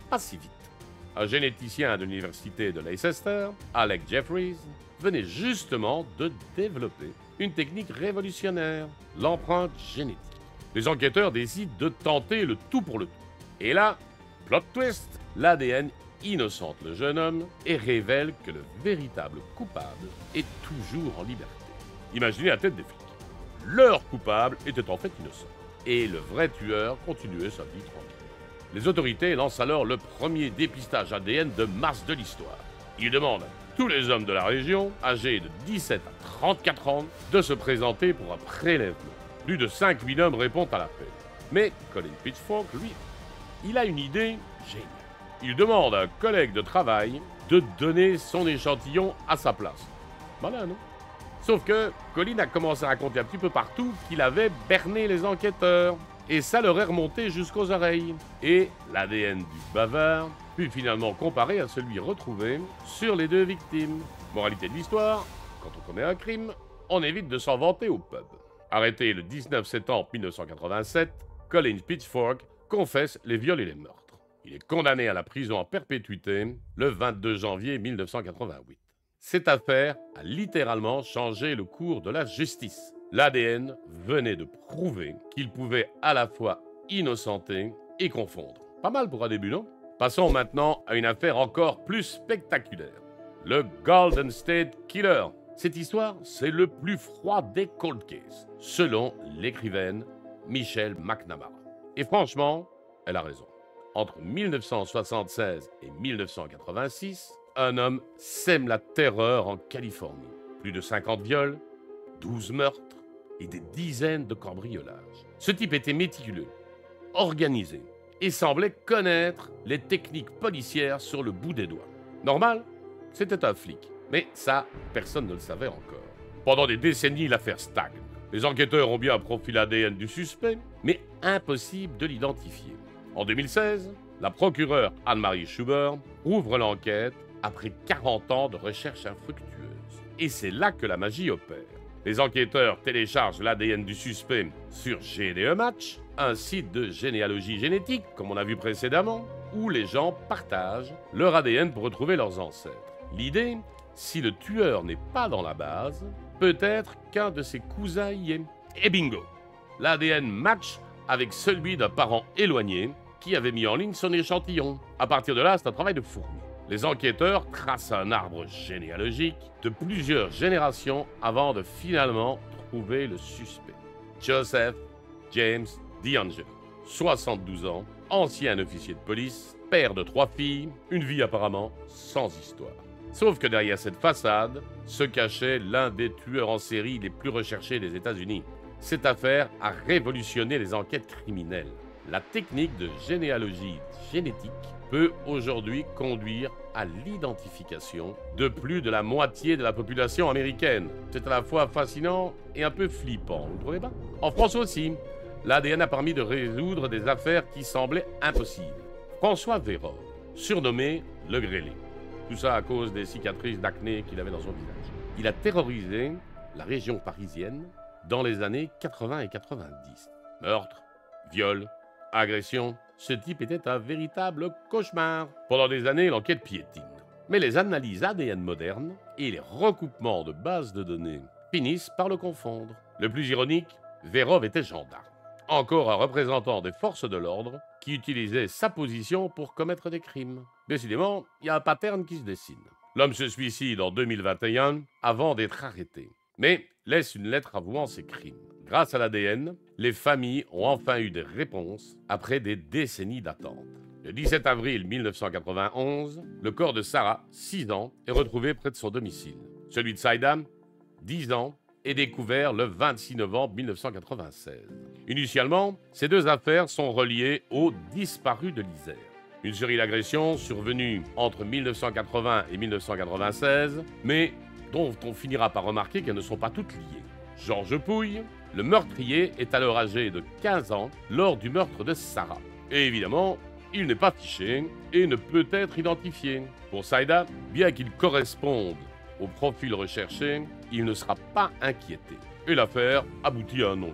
Pas si vite. Un généticien de l'université de Leicester, Alec Jeffreys, venait justement de développer une technique révolutionnaire, l'empreinte génétique. Les enquêteurs décident de tenter le tout pour le tout. Et là, plot twist, l'ADN innocente le jeune homme et révèle que le véritable coupable est toujours en liberté. Imaginez la tête des flics. Leur coupable était en fait innocent. Et le vrai tueur continuait sa vie tranquille. Les autorités lancent alors le premier dépistage ADN de masse de l'histoire. Ils demandent à tous les hommes de la région, âgés de 17 à 34 ans, de se présenter pour un prélèvement. Plus de 5000 hommes répondent à l'appel. Mais Colin Pitchfork, lui, il a une idée géniale. Il demande à un collègue de travail de donner son échantillon à sa place. Voilà, non? Sauf que Colin a commencé à raconter un petit peu partout qu'il avait berné les enquêteurs. Et ça leur est remonté jusqu'aux oreilles. Et l'ADN du bavard fut finalement comparé à celui retrouvé sur les 2 victimes. Moralité de l'histoire, quand on commet un crime, on évite de s'en vanter au pub. Arrêté le 19 septembre 1987, Colin Pitchfork confesse les viols et les meurtres. Il est condamné à la prison en perpétuité le 22 janvier 1988. Cette affaire a littéralement changé le cours de la justice. L'ADN venait de prouver qu'il pouvait à la fois innocenter et confondre. Pas mal pour un début, non? Passons maintenant à une affaire encore plus spectaculaire. Le Golden State Killer. Cette histoire, c'est le plus froid des cold cases, selon l'écrivaine Michelle McNamara. Et franchement, elle a raison. Entre 1976 et 1986, un homme sème la terreur en Californie. Plus de 50 viols, 12 meurtres et des dizaines de cambriolages. Ce type était méticuleux, organisé et semblait connaître les techniques policières sur le bout des doigts. Normal, c'était un flic. Mais ça, personne ne le savait encore. Pendant des décennies, l'affaire stagne. Les enquêteurs ont bien un profil ADN du suspect, mais impossible de l'identifier. En 2016, la procureure Anne-Marie Schubert ouvre l'enquête après 40 ans de recherche infructueuse. Et c'est là que la magie opère. Les enquêteurs téléchargent l'ADN du suspect sur GDE Match, un site de généalogie génétique, comme on a vu précédemment, où les gens partagent leur ADN pour retrouver leurs ancêtres. L'idée, si le tueur n'est pas dans la base, peut-être qu'un de ses cousins y est. Et bingo! L'ADN match avec celui d'un parent éloigné qui avait mis en ligne son échantillon. À partir de là, c'est un travail de fourmi. Les enquêteurs tracent un arbre généalogique de plusieurs générations avant de finalement trouver le suspect. Joseph James DeAngelo, 72 ans, ancien officier de police, père de 3 filles, une vie apparemment sans histoire. Sauf que derrière cette façade se cachait l'un des tueurs en série les plus recherchés des États-Unis. Cette affaire a révolutionné les enquêtes criminelles. La technique de généalogie génétique peut aujourd'hui conduire à l'identification de plus de la moitié de la population américaine. C'est à la fois fascinant et un peu flippant, vous ne trouvez pas? En France aussi, l'ADN a permis de résoudre des affaires qui semblaient impossibles. François Vérove, surnommé le Grêlé. Tout ça à cause des cicatrices d'acné qu'il avait dans son visage. Il a terrorisé la région parisienne dans les années 80 et 90. Meurtre, viol, agression, ce type était un véritable cauchemar. Pendant des années, l'enquête piétine. Mais les analyses ADN modernes et les recoupements de bases de données finissent par le confondre. Le plus ironique, Vérove était gendarme. Encore un représentant des forces de l'ordre qui utilisait sa position pour commettre des crimes. Décidément, il y a un pattern qui se dessine. L'homme se suicide en 2021 avant d'être arrêté, mais laisse une lettre avouant ses crimes. Grâce à l'ADN, les familles ont enfin eu des réponses après des décennies d'attente. Le 17 avril 1991, le corps de Sarah, 6 ans, est retrouvé près de son domicile. Celui de Saïda, 10 ans, est découvert le 26 novembre 1996. Initialement, ces deux affaires sont reliées aux disparus de l'Isère. Une série d'agressions survenues entre 1980 et 1996, mais dont on finira par remarquer qu'elles ne sont pas toutes liées. Georges Pouille, le meurtrier, est alors âgé de 15 ans lors du meurtre de Sarah. Et évidemment, il n'est pas fiché et ne peut être identifié. Pour Saïda, bien qu'il corresponde au profil recherché, il ne sera pas inquiété. Et l'affaire aboutit à un non-lieu.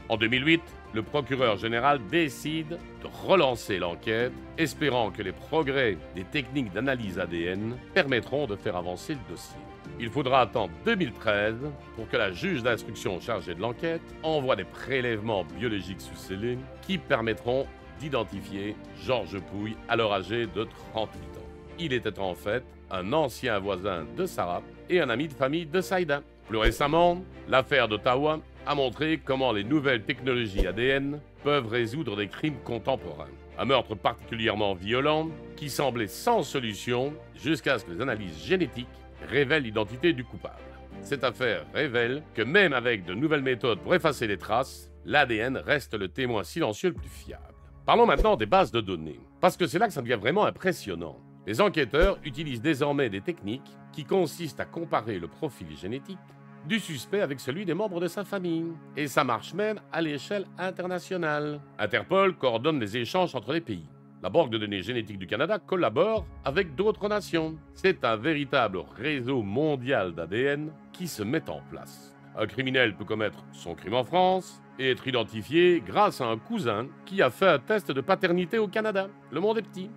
En 2008, le procureur général décide de relancer l'enquête, espérant que les progrès des techniques d'analyse ADN permettront de faire avancer le dossier. Il faudra attendre 2013 pour que la juge d'instruction chargée de l'enquête envoie des prélèvements biologiques sous scellés qui permettront d'identifier Georges Pouille, alors âgé de 38 ans. Il était en fait un ancien voisin de Sarah et un ami de famille de Saïda. Plus récemment, l'affaire d'Ottawa a montré comment les nouvelles technologies ADN peuvent résoudre des crimes contemporains. Un meurtre particulièrement violent qui semblait sans solution jusqu'à ce que les analyses génétiques révèlent l'identité du coupable. Cette affaire révèle que même avec de nouvelles méthodes pour effacer les traces, l'ADN reste le témoin silencieux le plus fiable. Parlons maintenant des bases de données, parce que c'est là que ça devient vraiment impressionnant. Les enquêteurs utilisent désormais des techniques qui consistent à comparer le profil génétique du suspect avec celui des membres de sa famille. Et ça marche même à l'échelle internationale. Interpol coordonne les échanges entre les pays. La Banque de données génétiques du Canada collabore avec d'autres nations. C'est un véritable réseau mondial d'ADN qui se met en place. Un criminel peut commettre son crime en France et être identifié grâce à un cousin qui a fait un test de paternité au Canada. Le monde est petit,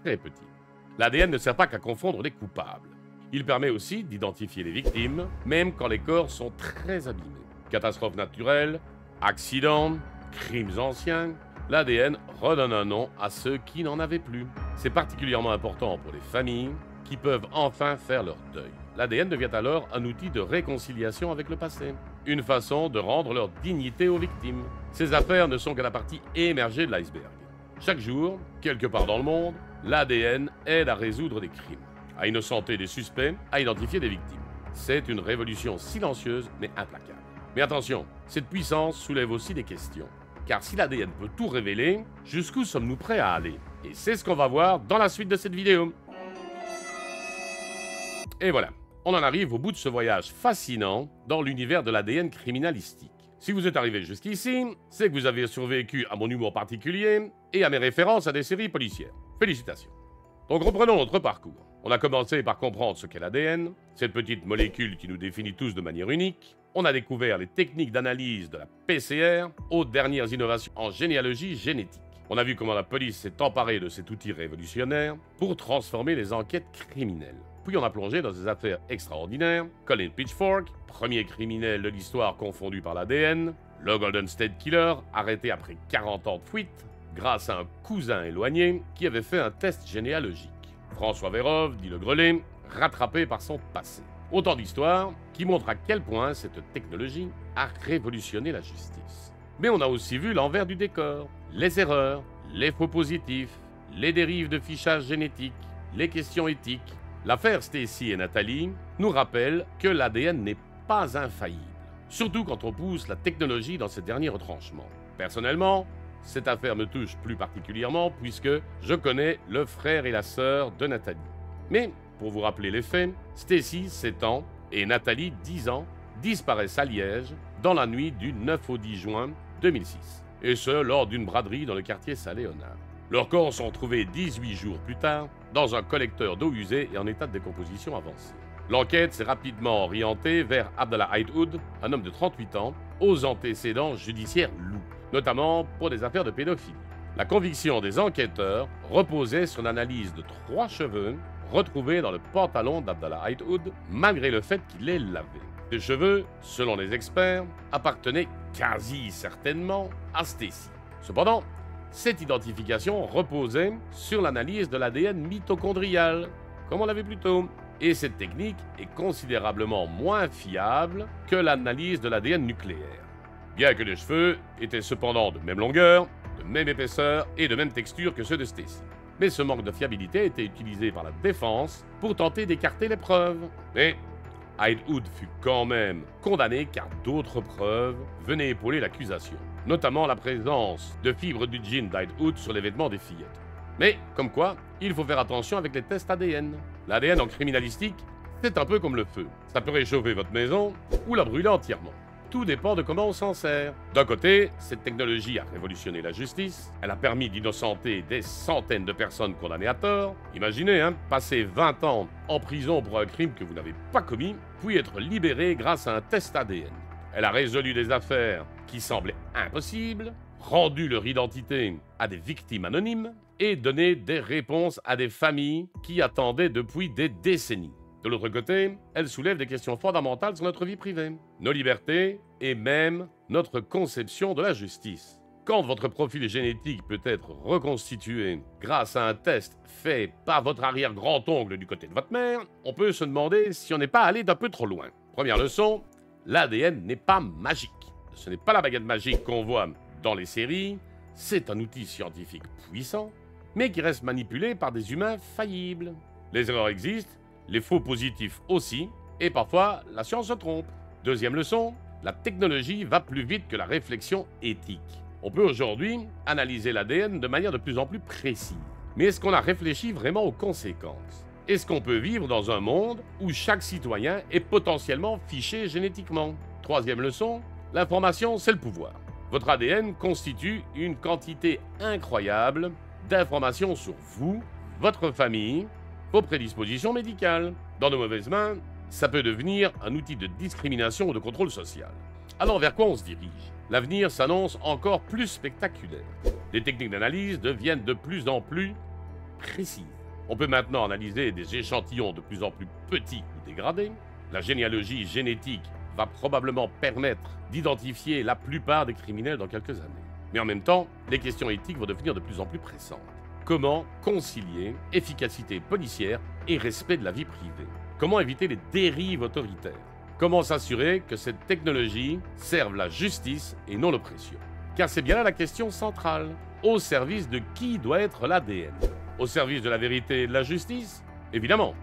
très petit. L'ADN ne sert pas qu'à confondre les coupables. Il permet aussi d'identifier les victimes, même quand les corps sont très abîmés. Catastrophes naturelles, accidents, crimes anciens, l'ADN redonne un nom à ceux qui n'en avaient plus. C'est particulièrement important pour les familles qui peuvent enfin faire leur deuil. L'ADN devient alors un outil de réconciliation avec le passé, une façon de rendre leur dignité aux victimes. Ces affaires ne sont que la partie émergée de l'iceberg. Chaque jour, quelque part dans le monde, l'ADN aide à résoudre des crimes, à innocenter des suspects, à identifier des victimes. C'est une révolution silencieuse mais implacable. Mais attention, cette puissance soulève aussi des questions. Car si l'ADN peut tout révéler, jusqu'où sommes-nous prêts à aller? Et c'est ce qu'on va voir dans la suite de cette vidéo. Et voilà, on en arrive au bout de ce voyage fascinant dans l'univers de l'ADN criminalistique. Si vous êtes arrivé jusqu'ici, c'est que vous avez survécu à mon humour particulier et à mes références à des séries policières. Félicitations. Donc reprenons notre parcours. On a commencé par comprendre ce qu'est l'ADN, cette petite molécule qui nous définit tous de manière unique. On a découvert les techniques d'analyse de la PCR aux dernières innovations en généalogie génétique. On a vu comment la police s'est emparée de cet outil révolutionnaire pour transformer les enquêtes criminelles. Puis on a plongé dans des affaires extraordinaires. Colin Pitchfork, premier criminel de l'histoire confondu par l'ADN. Le Golden State Killer, arrêté après 40 ans de fuite, grâce à un cousin éloigné qui avait fait un test généalogique. François Vérove, dit le Grelet, rattrapé par son passé. Autant d'histoires qui montrent à quel point cette technologie a révolutionné la justice. Mais on a aussi vu l'envers du décor, les erreurs, les faux positifs, les dérives de fichage génétique, les questions éthiques. L'affaire Stacy et Nathalie nous rappelle que l'ADN n'est pas infaillible, surtout quand on pousse la technologie dans ses derniers retranchements. Personnellement, cette affaire me touche plus particulièrement puisque je connais le frère et la sœur de Nathalie. Mais, pour vous rappeler les faits, Stacy, 7 ans, et Nathalie, 10 ans, disparaissent à Liège dans la nuit du 9 au 10 juin 2006, et ce, lors d'une braderie dans le quartier Saint-Léonard. Leurs corps sont trouvés 18 jours plus tard dans un collecteur d'eau usée et en état de décomposition avancée. L'enquête s'est rapidement orientée vers Abdallah Hyde-Hood, un homme de 38 ans, aux antécédents judiciaires lourds, notamment pour des affaires de pédophilie. La conviction des enquêteurs reposait sur l'analyse de 3 cheveux retrouvés dans le pantalon d'Abdallah Hyde-Hood, malgré le fait qu'il les lavait. Ces cheveux, selon les experts, appartenaient quasi certainement à Stacy. Cependant, cette identification reposait sur l'analyse de l'ADN mitochondrial, comme on l'avait plus tôt. Et cette technique est considérablement moins fiable que l'analyse de l'ADN nucléaire. Bien que les cheveux étaient cependant de même longueur, de même épaisseur et de même texture que ceux de Stacy. Mais ce manque de fiabilité a été utilisé par la défense pour tenter d'écarter les preuves. Mais Hyde-Hood fut quand même condamné car d'autres preuves venaient épauler l'accusation, notamment la présence de fibres du jean d'Hyde-Hood sur les vêtements des fillettes. Mais, comme quoi, il faut faire attention avec les tests ADN. L'ADN en criminalistique, c'est un peu comme le feu. Ça peut réchauffer votre maison ou la brûler entièrement. Tout dépend de comment on s'en sert. D'un côté, cette technologie a révolutionné la justice. Elle a permis d'innocenter des centaines de personnes condamnées à tort. Imaginez, passer 20 ans en prison pour un crime que vous n'avez pas commis, puis être libéré grâce à un test ADN. Elle a résolu des affaires qui semblaient impossibles, rendu leur identité à des victimes anonymes et donné des réponses à des familles qui attendaient depuis des décennies. De l'autre côté, elle soulève des questions fondamentales sur notre vie privée, nos libertés et même notre conception de la justice. Quand votre profil génétique peut être reconstitué grâce à un test fait par votre arrière-grand-oncle du côté de votre mère, on peut se demander si on n'est pas allé d'un peu trop loin. Première leçon, l'ADN n'est pas magique. Ce n'est pas la baguette magique qu'on voit dans les séries, c'est un outil scientifique puissant, mais qui reste manipulé par des humains faillibles. Les erreurs existent, les faux positifs aussi, et parfois la science se trompe. Deuxième leçon, la technologie va plus vite que la réflexion éthique. On peut aujourd'hui analyser l'ADN de manière de plus en plus précise. Mais est-ce qu'on a réfléchi vraiment aux conséquences? Est-ce qu'on peut vivre dans un monde où chaque citoyen est potentiellement fiché génétiquement? Troisième leçon, l'information, c'est le pouvoir. Votre ADN constitue une quantité incroyable d'informations sur vous, votre famille, vos prédispositions médicales. Dans de mauvaises mains, ça peut devenir un outil de discrimination ou de contrôle social. Alors vers quoi on se dirige? L'avenir s'annonce encore plus spectaculaire. Les techniques d'analyse deviennent de plus en plus précises. On peut maintenant analyser des échantillons de plus en plus petits ou dégradés. La généalogie génétique va probablement permettre d'identifier la plupart des criminels dans quelques années. Mais en même temps, les questions éthiques vont devenir de plus en plus pressantes. Comment concilier efficacité policière et respect de la vie privée? Comment éviter les dérives autoritaires? Comment s'assurer que cette technologie serve la justice et non l'oppression? Car c'est bien là la question centrale. Au service de qui doit être l'ADN? Au service de la vérité et de la justice? Évidemment.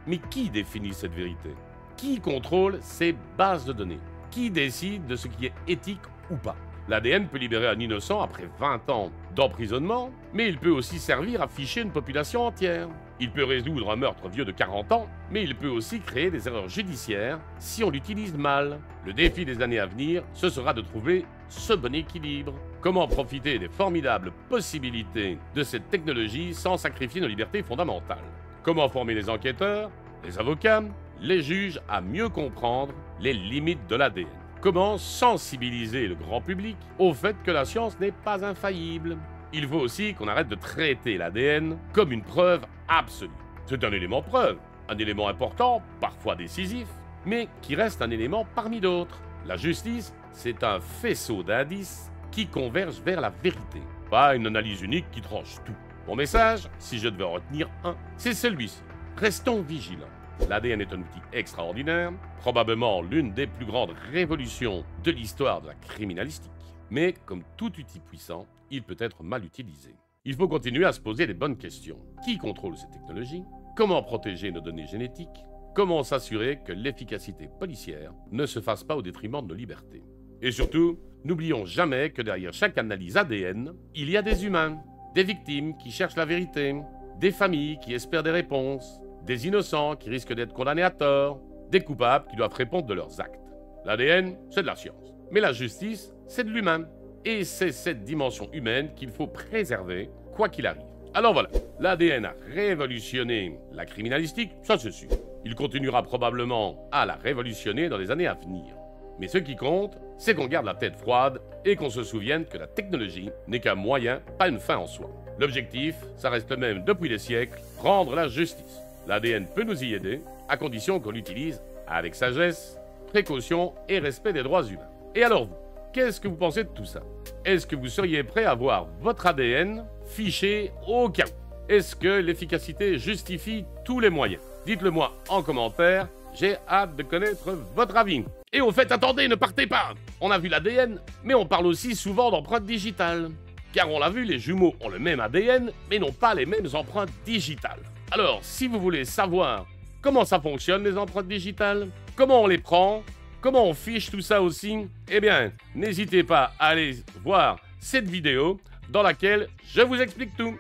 Mais qui définit cette vérité? Qui contrôle ces bases de données? Qui décide de ce qui est éthique ou pas? L'ADN peut libérer un innocent après 20 ans d'emprisonnement, mais il peut aussi servir à ficher une population entière. Il peut résoudre un meurtre vieux de 40 ans, mais il peut aussi créer des erreurs judiciaires si on l'utilise mal. Le défi des années à venir, ce sera de trouver ce bon équilibre. Comment profiter des formidables possibilités de cette technologie sans sacrifier nos libertés fondamentales? Comment former les enquêteurs, les avocats, les juges à mieux comprendre les limites de l'ADN? Comment sensibiliser le grand public au fait que la science n'est pas infaillible? Il faut aussi qu'on arrête de traiter l'ADN comme une preuve absolue. C'est un élément preuve, un élément important, parfois décisif, mais qui reste un élément parmi d'autres. La justice, c'est un faisceau d'indices qui convergent vers la vérité, pas une analyse unique qui tranche tout. Mon message, si je devais en retenir un, c'est celui-ci. Restons vigilants. L'ADN est un outil extraordinaire, probablement l'une des plus grandes révolutions de l'histoire de la criminalistique. Mais comme tout outil puissant, il peut être mal utilisé. Il faut continuer à se poser les bonnes questions. Qui contrôle ces technologies? Comment protéger nos données génétiques? Comment s'assurer que l'efficacité policière ne se fasse pas au détriment de nos libertés? Et surtout, n'oublions jamais que derrière chaque analyse ADN, il y a des humains, des victimes qui cherchent la vérité, des familles qui espèrent des réponses, des innocents qui risquent d'être condamnés à tort, des coupables qui doivent répondre de leurs actes. L'ADN, c'est de la science. Mais la justice, c'est de l'humain. Et c'est cette dimension humaine qu'il faut préserver, quoi qu'il arrive. Alors voilà, l'ADN a révolutionné la criminalistique, ça c'est sûr. Il continuera probablement à la révolutionner dans les années à venir. Mais ce qui compte, c'est qu'on garde la tête froide et qu'on se souvienne que la technologie n'est qu'un moyen, pas une fin en soi. L'objectif, ça reste le même depuis des siècles, rendre la justice. L'ADN peut nous y aider, à condition qu'on l'utilise avec sagesse, précaution et respect des droits humains. Et alors vous, qu'est-ce que vous pensez de tout ça? Est-ce que vous seriez prêt à voir votre ADN fiché au cas où? Est-ce que l'efficacité justifie tous les moyens? Dites-le moi en commentaire, j'ai hâte de connaître votre avis. Et au fait, attendez, ne partez pas! On a vu l'ADN, mais on parle aussi souvent d'empreintes digitales. Car on l'a vu, les jumeaux ont le même ADN, mais n'ont pas les mêmes empreintes digitales. Alors, si vous voulez savoir comment ça fonctionne les empreintes digitales, comment on les prend, comment on fiche tout ça aussi, eh bien, n'hésitez pas à aller voir cette vidéo dans laquelle je vous explique tout.